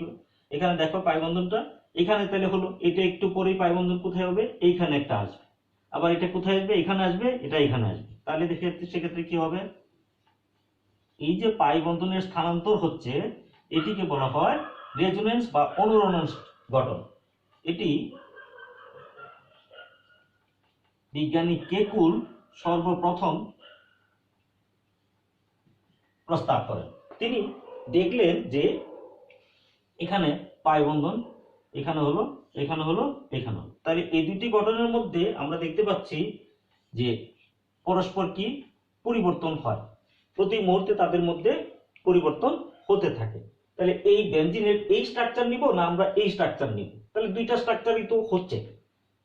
এখানে দেখো পাই বন্ধনটা এখানে, তাহলে হলো এটা একটু পরেই পাই বন্ধন কোথায় হবে? এইখানে একটা আসবে, আবার এটা কোথায় আসবে? এখানে আসবে, এটা এখানে আসবে। তাহলে দেখে সেক্ষেত্রে কি হবে? এই যে পাই বন্ধনের স্থানান্তর হচ্ছে, এটিকে বলা হয় রেজোনেন্স বা অনুরণন গঠন। এটি বিজ্ঞানী কেকুল সর্বপ্রথম প্রস্তাব করেন। তিনি দেখলেন যে এখানে পাই বন্ধন এখানে হলো, এখানে হলো, এখানে হলো, তাহলে এই দুটি গঠনের মধ্যে আমরা দেখতে পাচ্ছি যে পরস্পর কি পরিবর্তন হয়, প্রতি মুহূর্তে তাদের মধ্যে পরিবর্তন হতে থাকে। তাহলে এই বেনজিনের এই স্ট্রাকচার নিব না আমরা এই স্ট্রাকচার নিব? তাহলে দুইটা স্ট্রাকচারই তো হচ্ছে,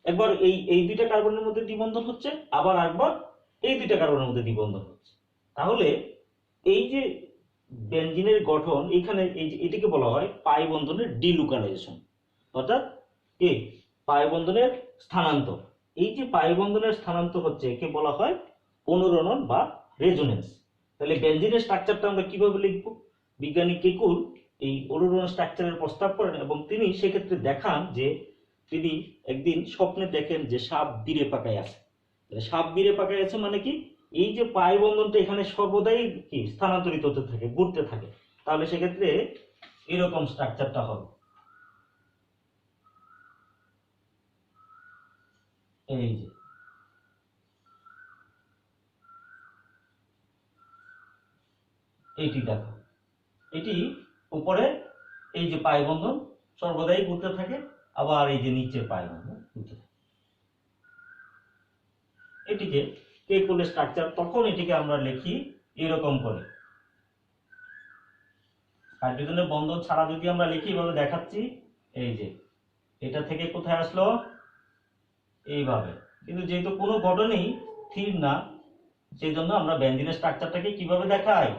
একবার এই দুইটা কার্বনের মধ্যে দ্বিবন্ধন হচ্ছে, আবার একবার এই দুইটা কার্বনের মধ্যে দ্বিবন্ধন হচ্ছে। তাহলে এই যে বেনজিনের গঠন এখানে, এই যে এটিকে বলা হয় পাই বন্ধনের ডিলোকালাইজেশন, অর্থাৎ কি পাই বন্ধনের স্থানান্তর। এই যে পাই বন্ধনের স্থানান্তর হচ্ছে, একে বলা হয় অনুরণন বা রেজোনেন্স। তাহলে বেনজিনের স্ট্রাকচারটা আমরা কিভাবে লিখব? বিজ্ঞানী কেকুল এই অনুরণন স্ট্রাকচারের প্রস্তাব করেন এবং তিনি সেক্ষেত্রে দেখান যে তিনি একদিন স্বপ্নে দেখেন যে সাপ বিড়ে পাকায় আছে। সাপ বিড়ে পাকায় আছে মানে কি? এই যে পাই বন্ধনটা এখানে সর্বদাই কি স্থানান্তরিত হতে থাকে, ঘুরতে থাকে। তাহলে সেক্ষেত্রে এরকম স্ট্রাকচারটা হবে। এই যে এইটি দেখো, এটি উপরে এই যে পাই বন্ধন সর্বদাই ঘুরতে থাকে, আবার এই যে নিচে পাই বন্ধন ঘুরতে থাকে। এটিকে কেকুলের স্ট্রাকচার, তখন এটিকে আমরা লিখি এরকম করে। হাইড্রোজেনের বন্ধন ছাড়া যদি আমরা লিখি, এভাবে দেখাচ্ছি, এই যে এটা থেকে কোথায় আসলো? এইভাবে। কিন্তু যেহেতু কোনো গঠনই স্থির না, সেই জন্য আমরা বেনজিনের স্ট্রাকচারটাকে কিভাবে দেখাই?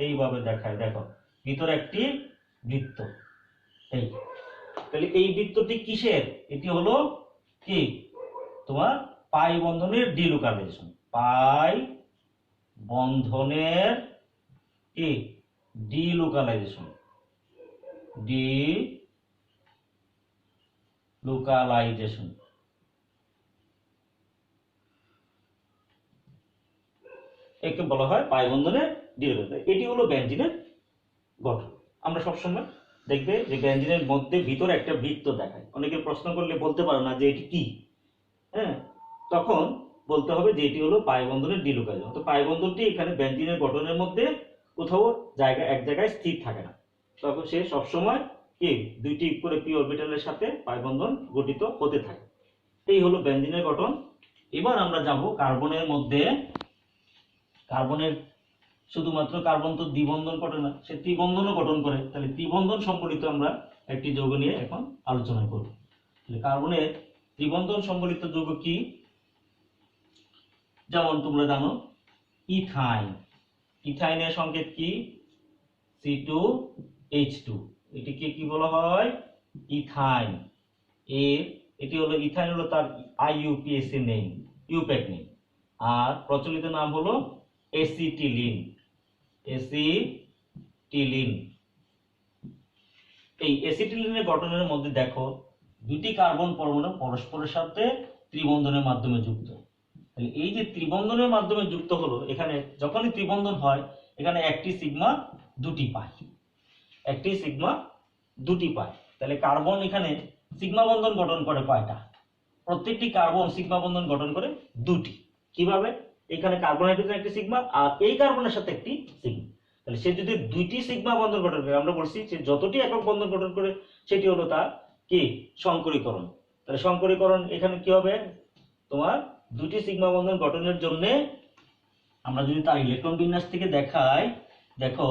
এইভাবে দেখাই। দেখো ভিতরে একটি বৃত্ত, এই। তাহলে এই বৃত্তটি কিসের? এটি হলো কি তোমার পাই বন্ধনের ডিলোকালাইজেশন। পাই বন্ধনের কি ডিলোকালাইজেশন, ডিলোকালাইজেশন। একে বলা হয় পাই বন্ধনের ডিলোকালাইজেশন। এটি হলো বেনজিনের গঠন। আমরা সবসময় দেখবে যে বেনজিনের মধ্যে ভিতরে একটা বৃত্ত দেখায়। অনেকে প্রশ্ন করলে বলতে পারে না যে এটি কি, হ্যাঁ, তখন বলতে হবে যে এটি হলো পাই বন্ধনের ডিলোকালাইজেশন। তো পাই বন্ধনটি এখানে বেনজিনের গঠনের মধ্যে কোথাও এক জায়গায় স্থির থাকে না, তখন সে সবসময় কি দুইটি করে পি অরবিটালের সাথে পাই বন্ধন গঠিত হতে থাকে। এই হলো বেনজিনের গঠন। এবার আমরা যাব কার্বনের মধ্যে। কার্বনের শুধুমাত্র কার্বন তো দ্বিবন্ধন ঘটে না, সে ত্রিবন্ধনও গঠন করে। তাহলে ত্রিবন্ধন সম্বলিত আমরা একটি যৌগ নিয়ে এখন আলোচনা করব। কার্বনের ত্রিবন্ধন সম্বলিত যৌগ কি? যেমন তোমরা জানো ইথাইন। ইথাইনের সংকেত কি? C2H2। এটিকে কি বলা হয়? ইথাইন। এটি হলো ইথাইন, হলো তার IUPAC নেম, ইউপ্যাক নেম। আর প্রচলিত নাম হলো এসিটিলিন। এসিটিলিন। এই অ্যাসিটিলিনের গঠনের মধ্যে দেখো দুটি কার্বন পরমাণু পরস্পরের সাথে ত্রিবন্ধনের মাধ্যমে যুক্ত। তাহলে এই যে ত্রিবন্ধনের মাধ্যমে যুক্ত হলো, এখানে যখনই ত্রিবন্ধন হয় এখানে একটি সিগমা দুটি পাই, একটি সিগমা দুটি পাই। তাহলে কার্বন এখানে সিগমা বন্ধন গঠন করে কয়টা? প্রত্যেকটি কার্বন সিগমা বন্ধন গঠন করে দুটি। কিভাবে? এখানে কার্বন হাইড্রোজেন একটি সিগমা আর এই কার্বনের সাথে একটি সিগমা। তাহলে সে যদি দুইটি সিগমা বন্ধন গঠন করে, আমরা বলছি যে যতটি একক বন্ধন গঠন করে সেটি হলো তার কি সংকরীকরণ। তাহলে সংকরীকরণ এখানে কি হবে? তোমার দুটি সিগমা বন্ধন গঠনের জন্য আমরা যদি তার ইলেকট্রন বিন্যাস থেকে দেখাই, দেখো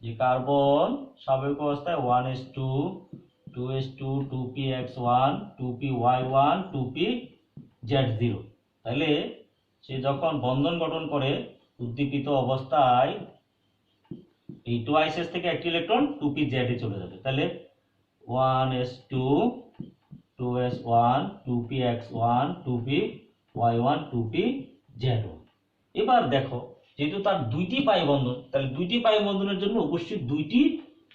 যে কার্বন স্বাভাবিক অবস্থায় 1s2 2s2 2px1 2py1 2pz0। তাহলে সে যখন বন্ধন গঠন করে উদ্দীপিত অবস্থায় এই 2s থেকে একটি ইলেকট্রন 2pz এ চলে যাবে। তাহলে 1s2 2s1 2px1 2py1 2pz1। এবার দেখো যেহেতু তার দুইটি পাই বন্ধন, তাহলে দুইটি পাই বন্ধনের জন্য অবশ্যই দুইটি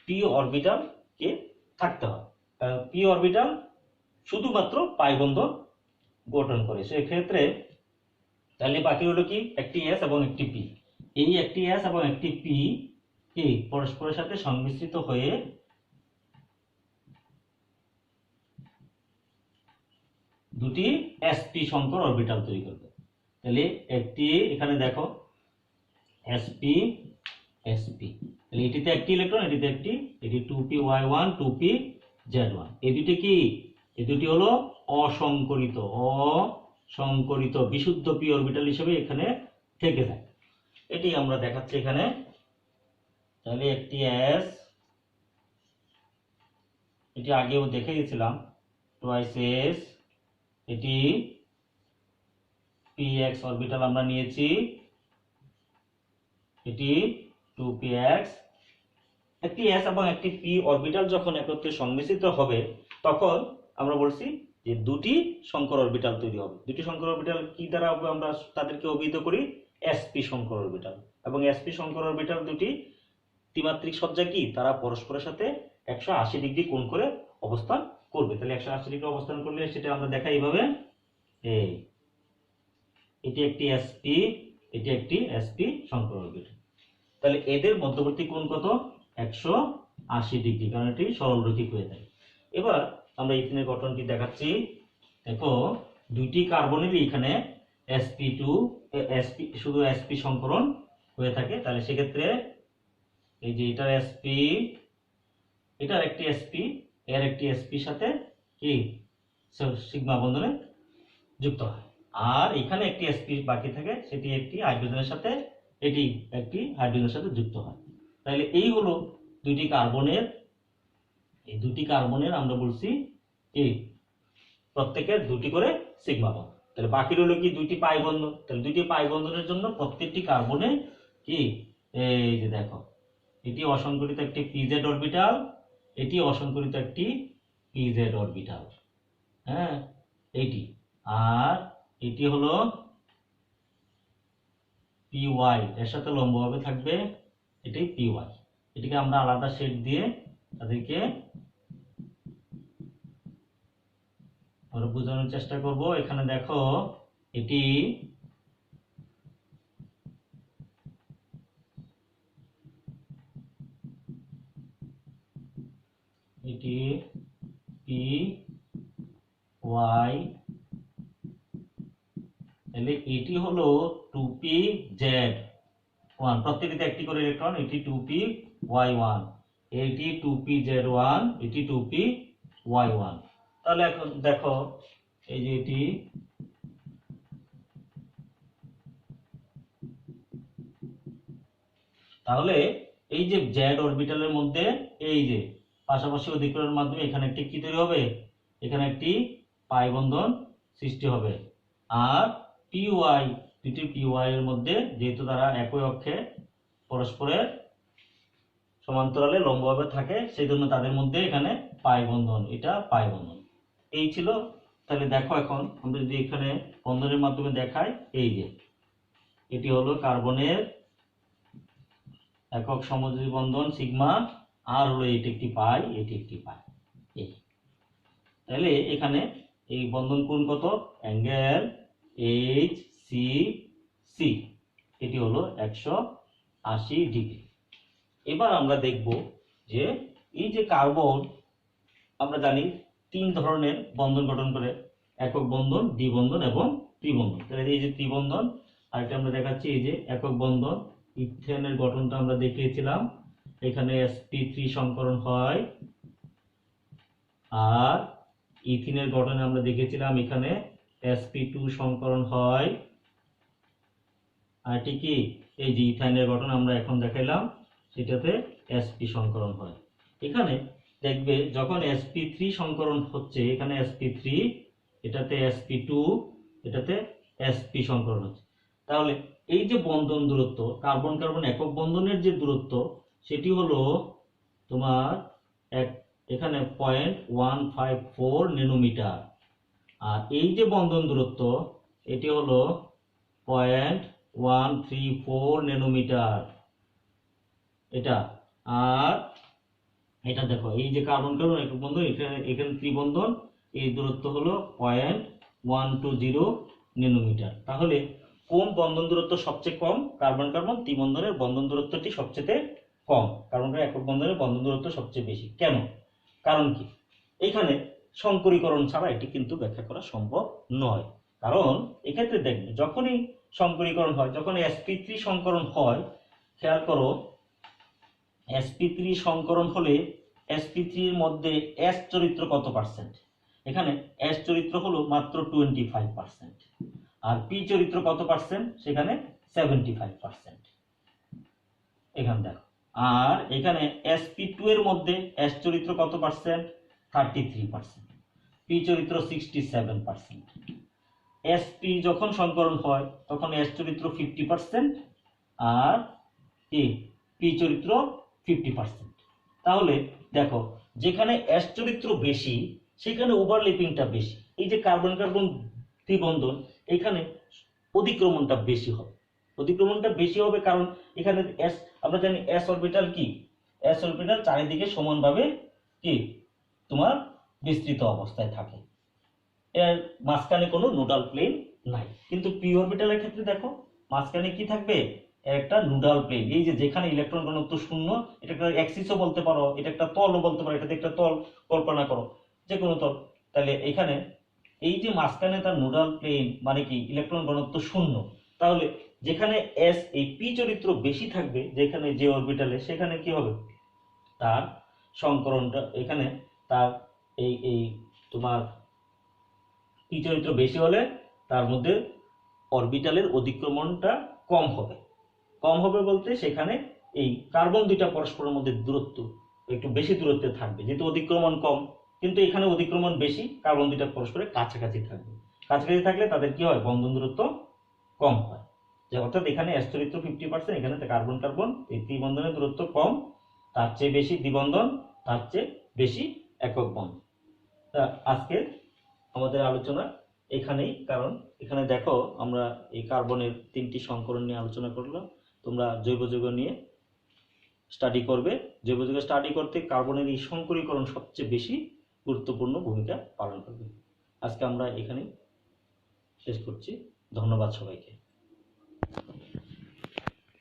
পি অরবিটাল কে থাকতে হয়। পি অরবিটাল শুধুমাত্র পাই বন্ধন গঠন করে, সেক্ষেত্রে তাহলে বাকি হলো কি একটি এস এবং একটি পি। এই একটি এস এবং একটি পি কি পরস্পরের সাথে সংমিশ্রিত হয়ে দুটি এসপি সংকর অরবিটাল তৈরি করবে। তাহলে একটি এখানে দেখো এসপি এসপি, তাহলে এটিতে একটি ইলেকট্রন, এটিতে একটি, এটি 2py1 2pz1। এই দুটি কি? এই দুটি হলো অসংকরিত, অসংকরিত বিশুদ্ধ পি অরবিটাল হিসেবে এখানে থেকে যায়। এটি আমরা দেখাচ্ছি এখানে। তাহলে একটি এস, এটি আগেও দেখে গেছিলাম, টুয়াইস এস, এটি px অরবিটাল আমরা নিয়েছি, এটি 2px। একটি s এবং একটি p অরবিটাল যখন একত্রে সংমিশ্রিত হবে তখন আমরা বলছি যে দুটি সংকর অরবিটাল তৈরি হবে। দুটি সংকর অরবিটাল কি দ্বারা হবে? আমরা তাদেরকে অভিহিত করি sp সংকর অরবিটাল। এবং sp সংকর অরবিটাল দুটি ত্রিমাত্রিক সজ্জা কি? তারা পরস্পরের সাথে 180 ডিগ্রি কোণ করে অবস্থান করবে। তাহলে 180 ডিগ্রি অবস্থান করলে সেটা আমরা দেখাই এইভাবে, এই এটি একটি sp, এটি একটি sp সংকর অরবিটাল। তাহলে এদের মধ্যবর্তী কোণ কত? 180 ডিগ্রি, কারণ এটি সরলরৈখিক হয়ে থাকে। এবার আমরা ইথিনের গঠনটি দেখাচ্ছি। দেখো দুইটি কার্বনেরই এখানে sp2 sp শুধু sp সংকরণ হয়ে থাকে। তাহলে সেক্ষেত্রে এই যে এটার sp, এটার একটি sp, এর একটি sp সাথে কি সিগমা বন্ধনে যুক্ত হয়। আর এখানে একটি sp বাকি থাকে, সেটি একটি হাইড্রোজেনের সাথে, এটি একটি হাইড্রোজেনের সাথে যুক্ত হয়। তাহলে এই হলো দুইটি কার্বনের, এই দুটি কার্বনের আমরা বলছি কি প্রত্যেকের দুটি করে সিগমা বন্ধন। তাহলে বাকি রইল কি দুইটি পাই বন্ধন। তাহলে দুইটি পাই বন্ধনের জন্য প্রত্যেকটি কার্বনে কি এই যে দেখো এটি অসংকরিত একটি পিজেড অরবিটাল, এটি অসংকরিত একটি পিজেড অরবিটাল, হ্যাঁ এইটি, আর এটি হলো পিওয়াই, এর সাথে লম্বভাবে থাকবে, এটি পিওয়াই। এটিকে আমরা আলাদা শেড দিয়ে তাদেরকে আমরা বোঝানোর চেষ্টা করব। এখানে দেখো এটি এটি পি ওয়াই, তাহলে এটি হলো 2pz1, প্রত্যেকটিতে একটি করে ইলেকট্রন, এটি 2py1, এটি 2pz1, এটি 2py1। তাহলে এখন দেখো এই যে এটি তাহলে এই যে জেড অরবিটালের মধ্যে এই যে পাশাপাশি অধিকরণের মাধ্যমে এখানে একটি কি তৈরি হবে? এখানে একটি পাই বন্ধন সৃষ্টি হবে। আর পিওয়াই, দুটি পিওয়াই এর মধ্যে যেহেতু তারা একই অক্ষে পরস্পরের সমান্তরালে লম্বভাবে থাকে, সেই জন্য তাদের মধ্যে এখানে পাই বন্ধন, এটা পাই বন্ধন। এই ছিল। তাহলে দেখো এখন আমরা যদি এখানে বন্ধনের মাধ্যমে দেখাই, এই যে এটি হলো কার্বনের একক সমযোজী বন্ধন সিগমা, আর হলো এটি একটি পাই, এটি একটি পাই। এই তাহলে এখানে এই বন্ধন কোণ কত, অ্যাঙ্গেল এইচ সি সি, এটি হলো 180 ডিগ্রি। এবার আমরা দেখব যে এই যে কার্বন, আমরা জানি 3 ধরনের বন্ধন গঠন করে, একক বন্ধন, দ্বিবন্ধন এবং ত্রিবন্ধন। তাহলে এই যে ত্রিবন্ধন, আরেকটা আমরা দেখাচ্ছি এই যে একক বন্ধন। ইথেনের গঠনটা আমরা দেখিয়েছিলাম, এখানে sp3 সংকরণ হয়, আর ইথিনের গঠনে আমরা দেখেছিলাম এখানে sp2 সংকরণ হয়। আর এটি কি, এই যে ইথাইনের গঠন আমরা এখন দেখাইলাম, সেটাতে sp সংকরণ হয়। এখানে দেখবে যখন sp3 সংকরণ হচ্ছে, এখানে sp3, এটাতে sp2, এটাতে sp সংকরণ হচ্ছে। তাহলে এই যে বন্ধন দূরত্ব, কার্বন কার্বন একক বন্ধনের যে দূরত্ব, সেটি হলো তোমার এখানে 0.154 ন্যানোমিটার। আর এই যে বন্ধন দূরত্ব, এটি হলো 0.134 ন্যানোমিটার এটা। আর এটা দেখো, এই যে কার্বন কার্বন একক বন্ধন, এখানে ত্রিবন্ধন, এই দূরত্ব হলো 0.120 ন্যানোমিটার। তাহলে কোন বন্ধন দূরত্ব সবচেয়ে কম? কার্বন কার্বন ত্রিবন্ধনের বন্ধন দূরত্বটি সবচেয়ে কম, কার্বন কার্বন একক বন্ধনের বন্ধন দূরত্ব সবচেয়ে বেশি। কেন? কারণ কি, এখানে সংকরীকরণ ছাড়া এটি কিন্তু ব্যাখ্যা করা সম্ভব নয়। কারণ এক্ষেত্রে দেখবে যখনই সংকরীকরণ হয়, যখন sp3 সংকরণ হয়, খেয়াল করো sp3 সংকরণ হলে sp3 এর মধ্যে s চরিত্র কত পার্সেন্ট? এখানে s চরিত্র হলো মাত্র 25%, আর p চরিত্র কত পার্সেন্ট? সেখানে 75%। এখানে দেখো, আর এখানে sp2 এর মধ্যে s চরিত্র কত পার্সেন্ট? 33%, p চরিত্র 67%। sp যখন সংকরণ হয় তখন s চরিত্র 50%, আর p চরিত্র 50%। তাহলে দেখো, যেখানে s চরিত্র বেশি সেখানে ওভারল্যাপিংটা বেশি। এই যে কার্বন কার্বন ত্রিবন্ধন, এখানে অধিক্রমণটা বেশি হবে। অধিক্রমণটা বেশি হবে কারণ এখানে s, আমরা জানি s অরবিটাল কি, s অরবিটাল চারিদিকে সমানভাবে কি তোমার বিস্তৃত অবস্থায় থাকে, এর মাঝখানে কোনো নোডাল প্লেন নাই। কিন্তু p অরবিটালের ক্ষেত্রে দেখো মাঝখানে কি থাকবে? একটা নোডাল প্লেন। এই যে যেখানে ইলেকট্রন ঘনত্ব শূন্য, এটা একটা অ্যাক্সিসও বলতে পারো, এটা একটা তলও বলতে পারো, এটাতে একটা তল কল্পনা করো, যে কোনো তল। তাহলে এখানে এই যে মাঝখানে তার নোডাল প্লেন মানে কি ইলেকট্রন ঘনত্ব শূন্য। তাহলে যেখানে s, এই p চরিত্র বেশি থাকবে যেখানে যে অরবিটালে, সেখানে কি হবে? তার সংকরণটা, এখানে তার এই তোমার p চরিত্র বেশি হলে তার মধ্যে অরবিটালের অতিক্রমণটা কম হবে। কম হবে বলতে সেখানে এই কার্বন দুইটা পরস্পরের মধ্যে দূরত্ব একটু বেশি দূরত্বে থাকবে, যেহেতু অতিক্রমণ কম। কিন্তু এখানে অতিক্রমণ বেশি, কার্বন দুইটা পরস্পরের কাছাকাছি থাকবে। কাছাকাছি থাকলে তাদের কি হয়? বন্ধন দূরত্ব কম হয়। যে অর্থাৎ এখানে s চরিত্র 50%, এখানে কার্বন কার্বন এই ত্রিবন্ধনের দূরত্ব কম, তার চেয়ে বেশি দ্বিবন্ধন, তার চেয়ে বেশি একক বন্ধন। তা আজকে আমাদের আলোচনা এখানেই, কারণ এখানে দেখো আমরা এই কার্বনের 3টি সংকরণ নিয়ে আলোচনা করলাম। তোমরা জৈব যৌগ নিয়ে স্টাডি করবে। জৈব যৌগ স্টাডি করতে কার্বনের এই সংকরীকরণ সবচেয়ে বেশি গুরুত্বপূর্ণ ভূমিকা পালন করবে। আজকে আমরা এখানেই শেষ করছি। ধন্যবাদ সবাইকে।